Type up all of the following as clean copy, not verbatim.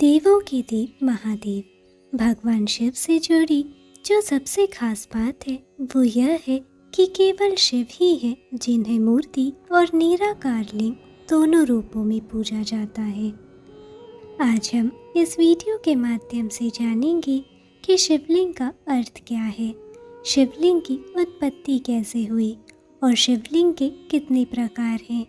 देवों के देव महादेव भगवान शिव से जुड़ी जो सबसे खास बात है वो यह है कि केवल शिव ही है जिन्हें मूर्ति और निराकार लिंग दोनों रूपों में पूजा जाता है। आज हम इस वीडियो के माध्यम से जानेंगे कि शिवलिंग का अर्थ क्या है, शिवलिंग की उत्पत्ति कैसे हुई और शिवलिंग के कितने प्रकार हैं।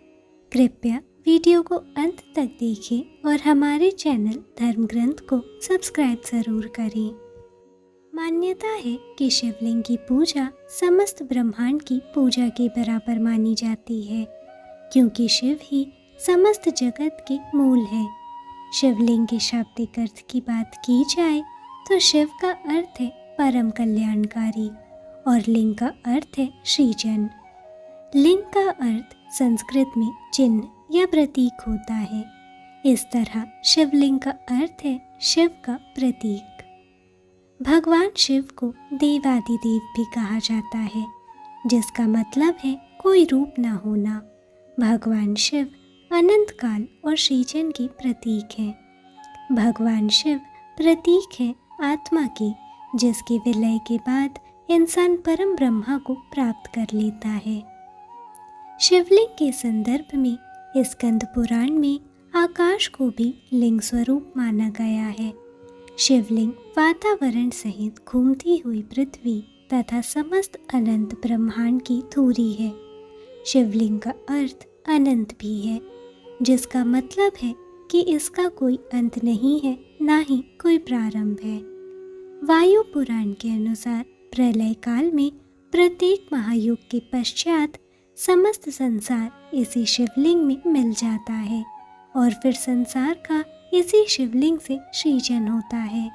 कृपया वीडियो को अंत तक देखें और हमारे चैनल धर्म ग्रंथ को सब्सक्राइब जरूर करें। मान्यता है कि शिवलिंग की पूजा समस्त ब्रह्मांड की पूजा के बराबर मानी जाती है, क्योंकि शिव ही समस्त जगत के मूल है। शिवलिंग के शाब्दिक अर्थ की बात की जाए तो शिव का अर्थ है परम कल्याणकारी और लिंग का अर्थ है श्रीजन। लिंग का अर्थ संस्कृत में चिन्ह या प्रतीक होता है। इस तरह शिवलिंग का अर्थ है शिव का प्रतीक। भगवान शिव को देवादिदेव भी कहा जाता है, जिसका मतलब है कोई रूप ना होना। भगवान शिव अनंत काल और श्रीजन के प्रतीक हैं। भगवान शिव प्रतीक है आत्मा के, जिसके विलय के बाद इंसान परम ब्रह्मा को प्राप्त कर लेता है। शिवलिंग के संदर्भ में स्कंद पुराण में आकाश को भी लिंग स्वरूप माना गया है। शिवलिंग वातावरण सहित घूमती हुई पृथ्वी तथा समस्त अनंत ब्रह्मांड की धुरी है। शिवलिंग का अर्थ अनंत भी है, जिसका मतलब है कि इसका कोई अंत नहीं है, ना ही कोई प्रारंभ है। वायु पुराण के अनुसार प्रलय काल में प्रत्येक महायुग के पश्चात समस्त संसार इसी शिवलिंग में मिल जाता है और फिर संसार का इसी शिवलिंग से सृजन होता है।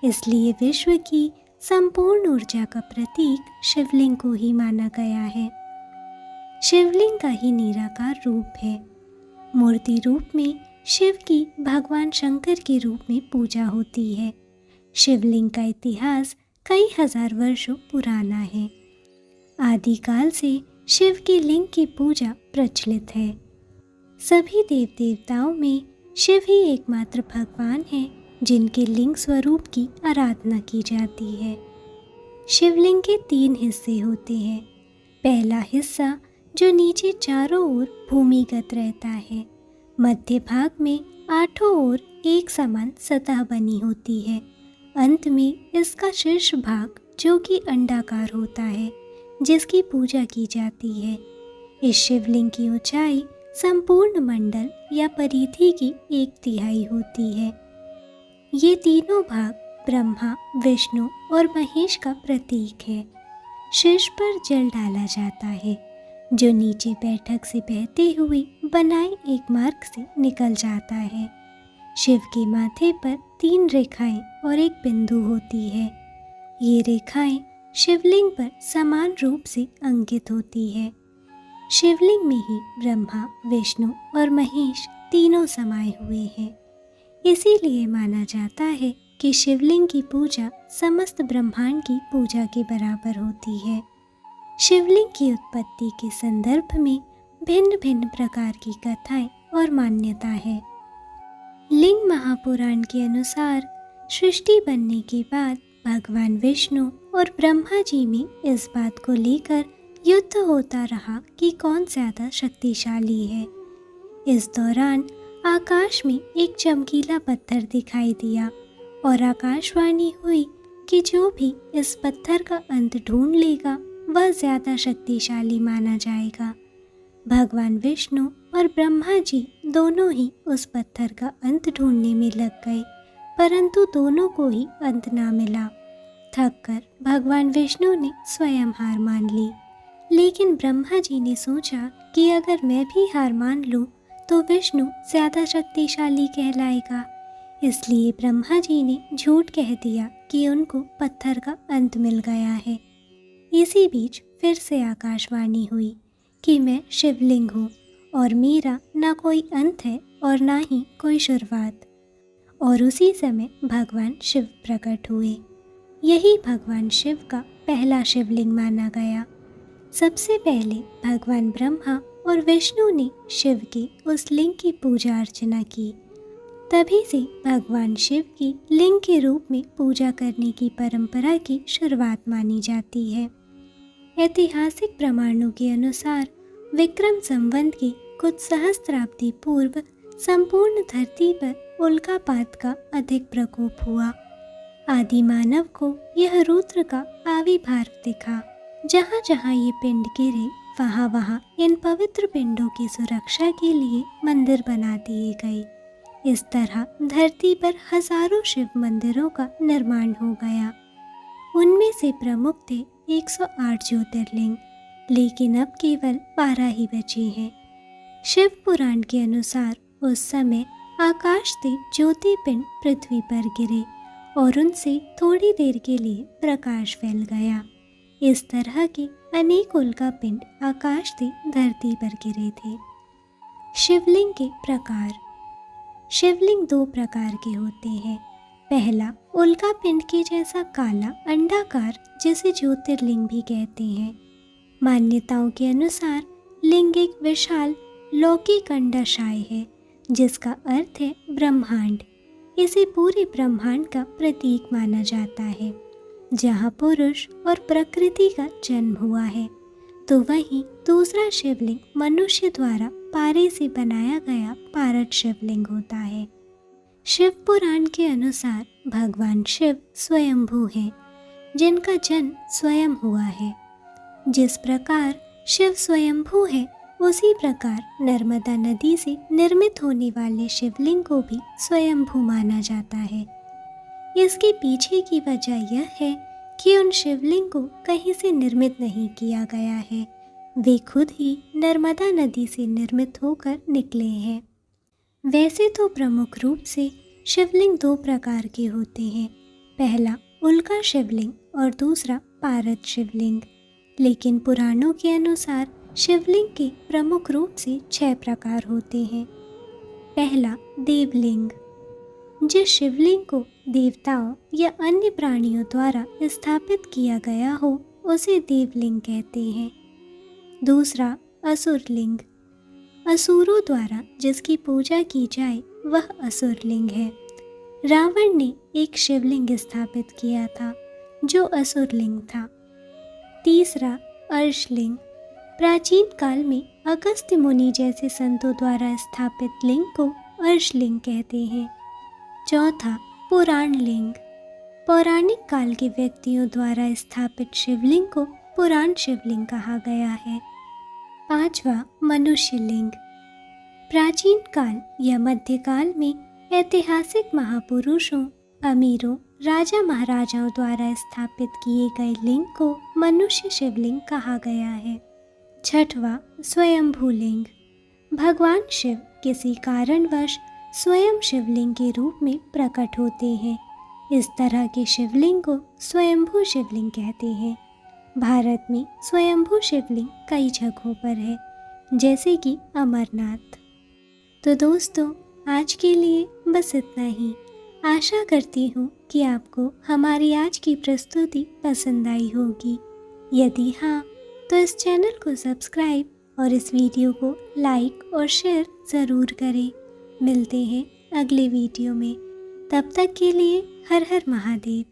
इसलिए विश्व की संपूर्ण ऊर्जा का प्रतीक शिवलिंग को ही माना गया है। शिवलिंग का ही निराकार रूप है। मूर्ति रूप में शिव की भगवान शंकर के रूप में पूजा होती है। शिवलिंग का इतिहास कई हजार वर्षों पुराना है। आदिकाल से शिव के लिंग की पूजा प्रचलित है। सभी देव देवताओं में शिव ही एकमात्र भगवान हैं जिनके लिंग स्वरूप की आराधना की जाती है। शिवलिंग के 3 हिस्से होते हैं। पहला हिस्सा जो नीचे चारों ओर भूमिगत रहता है। मध्य भाग में 8 ओर एक समान सतह बनी होती है। अंत में इसका शीर्ष भाग जो कि अंडाकार होता है, जिसकी पूजा की जाती है। इस शिवलिंग की ऊंचाई संपूर्ण मंडल या परिधि की 1/3 होती है। ये तीनों भाग ब्रह्मा, विष्णु और महेश का प्रतीक है। शीर्ष पर जल डाला जाता है, जो नीचे बैठक से बहते हुए बनाए एक मार्ग से निकल जाता है। शिव के माथे पर 3 रेखाएं और एक बिंदु होती है। ये रेखाएं शिवलिंग पर समान रूप से अंकित होती है। शिवलिंग में ही ब्रह्मा, विष्णु और महेश तीनों समाये हुए हैं। इसीलिए माना जाता है कि शिवलिंग की पूजा समस्त ब्रह्मांड की पूजा के बराबर होती है। शिवलिंग की उत्पत्ति के संदर्भ में भिन्न भिन्न प्रकार की कथाएं और मान्यता है। लिंग महापुराण के अनुसार सृष्टि बनने के बाद भगवान विष्णु और ब्रह्मा जी में इस बात को लेकर युद्ध होता रहा कि कौन ज्यादा शक्तिशाली है। इस दौरान आकाश में एक चमकीला पत्थर दिखाई दिया और आकाशवाणी हुई कि जो भी इस पत्थर का अंत ढूंढ लेगा वह ज्यादा शक्तिशाली माना जाएगा। भगवान विष्णु और ब्रह्मा जी दोनों ही उस पत्थर का अंत ढूंढने में लग गए, परंतु दोनों को ही अंत ना मिला। थककर भगवान विष्णु ने स्वयं हार मान ली, लेकिन ब्रह्मा जी ने सोचा कि अगर मैं भी हार मान लूं तो विष्णु ज्यादा शक्तिशाली कहलाएगा। इसलिए ब्रह्मा जी ने झूठ कह दिया कि उनको पत्थर का अंत मिल गया है। इसी बीच फिर से आकाशवाणी हुई कि मैं शिवलिंग हूँ और मेरा ना कोई अंत है और ना ही कोई शुरुआत। और उसी समय भगवान शिव प्रकट हुए। यही भगवान शिव का पहला शिवलिंग माना गया। सबसे पहले भगवान ब्रह्मा और विष्णु ने शिव के उस लिंग की पूजा अर्चना की। तभी से भगवान शिव की लिंग के रूप में पूजा करने की परंपरा की शुरुआत मानी जाती है। ऐतिहासिक प्रमाणों के अनुसार विक्रम संवत की कुछ सहस्त्राब्दी पूर्व संपूर्ण धरती पर उल्कापात का अधिक प्रकोप हुआ। आदि मानव को यह रुद्र का आविर्भाव दिखा। जहाँ जहाँ ये पिंड गिरे वहाँ वहाँ इन पवित्र पिंडों की सुरक्षा के लिए मंदिर बना दिए गए। इस तरह धरती पर हजारों शिव मंदिरों का निर्माण हो गया। उनमें से प्रमुख थे 108 ज्योतिर्लिंग, लेकिन अब केवल 12 ही बचे हैं। शिव पुराण के अनुसार उस समय आकाश से ज्योतिर्पिंड पृथ्वी पर गिरे और उनसे थोड़ी देर के लिए प्रकाश फैल गया। इस तरह के अनेक उल्का पिंड आकाश से धरती पर गिरे थे। शिवलिंग के प्रकार। शिवलिंग 2 प्रकार के होते हैं। पहला, उल्का पिंड के जैसा काला अंडाकार, जिसे ज्योतिर्लिंग भी कहते हैं। मान्यताओं के अनुसार लिंग एक विशाल लौकिक अंडाशय है, जिसका अर्थ है ब्रह्मांड। इसे पूरे ब्रह्मांड का प्रतीक माना जाता है। जहाँ पुरुष और प्रकृति का जन्म हुआ है, तो वहीं दूसरा शिवलिंग मनुष्य द्वारा पारे से बनाया गया पारद शिवलिंग होता है। शिव पुराण के अनुसार भगवान शिव स्वयंभू हैं, जिनका जन्म स्वयं हुआ है। जिस प्रकार शिव स्वयंभू है, उसी प्रकार नर्मदा नदी से निर्मित होने वाले शिवलिंग को भी स्वयंभू माना जाता है। इसके पीछे की वजह यह है कि उन शिवलिंग को कहीं से निर्मित नहीं किया गया है, वे खुद ही नर्मदा नदी से निर्मित होकर निकले हैं। वैसे तो प्रमुख रूप से शिवलिंग 2 प्रकार के होते हैं। पहला उल्का शिवलिंग और दूसरा पारद शिवलिंग। लेकिन पुराणों के अनुसार शिवलिंग के प्रमुख रूप से 6 प्रकार होते हैं। पहला देवलिंग। जिस शिवलिंग को देवताओं या अन्य प्राणियों द्वारा स्थापित किया गया हो, उसे देवलिंग कहते हैं। दूसरा असुरलिंग। असुरों द्वारा जिसकी पूजा की जाए वह असुरलिंग है। रावण ने एक शिवलिंग स्थापित किया था जो असुरलिंग था। तीसरा अर्शलिंग। प्राचीन काल में अगस्त्य मुनि जैसे संतों द्वारा स्थापित लिंग को अर्शलिंग कहते हैं। चौथा पुराण लिंग। पौराणिक काल के व्यक्तियों द्वारा स्थापित शिवलिंग को पुराण शिवलिंग कहा गया है। पांचवा मनुष्य लिंग। प्राचीन काल या मध्यकाल में ऐतिहासिक महापुरुषों, अमीरों, राजा महाराजाओं द्वारा स्थापित किए गए लिंग को मनुष्य शिवलिंग कहा गया है। छठवां स्वयंभू लिंग। भगवान शिव किसी कारणवश स्वयं शिवलिंग के रूप में प्रकट होते हैं। इस तरह के शिवलिंग को स्वयंभू शिवलिंग कहते हैं। भारत में स्वयंभू शिवलिंग कई जगहों पर है, जैसे कि अमरनाथ। तो दोस्तों, आज के लिए बस इतना ही। आशा करती हूँ कि आपको हमारी आज की प्रस्तुति पसंद आई होगी। यदि हाँ, तो इस चैनल को सब्सक्राइब और इस वीडियो को लाइक और शेयर ज़रूर करें। मिलते हैं अगले वीडियो में। तब तक के लिए हर हर महादेव।